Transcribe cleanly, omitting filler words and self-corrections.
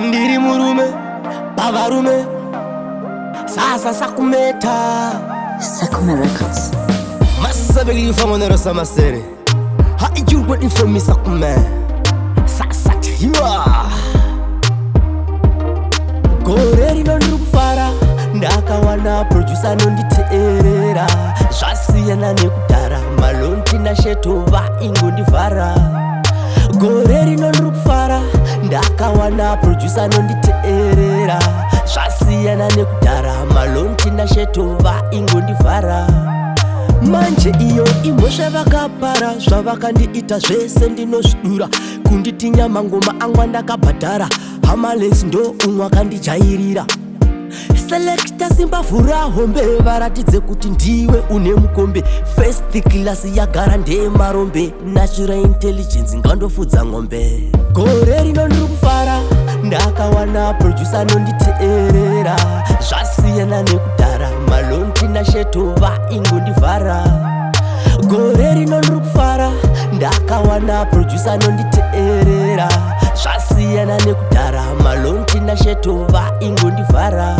ndiri murume pavarume sasa sakumeta Sakuma Records. masabeli famonero samasere ha ijurwa informi sakume sasa tiwa goreri nondiri kufara ndakawana producer nonditeerera zvasiyana nekudhara malonti nashetova ingondivhara goreri nondiri kufara ndakawana producer nonditeerera zvasiyana nekudhara malonti nashetova ingondivhara manje iyo imhosva vakapara zvavakandiita zvese ndinozvidura kunditi nyamangoma angwa ndakabhadhara hamalesi ndo umwe akandijairira selekta simbavhura hombe varatidze kuti ndiwe une mukombe first class yagara ndemarombe natural intelligence ngandofudza ng'ombe gore rino ndiri kufara ndakawana producer nonditeerera zvasiyana nekudhara malonti nashetova ingondivhara gore rino ndiri kufara ndakawana producer nonditeerera zvasiyana nekudhara malonti nashetova ingondivhara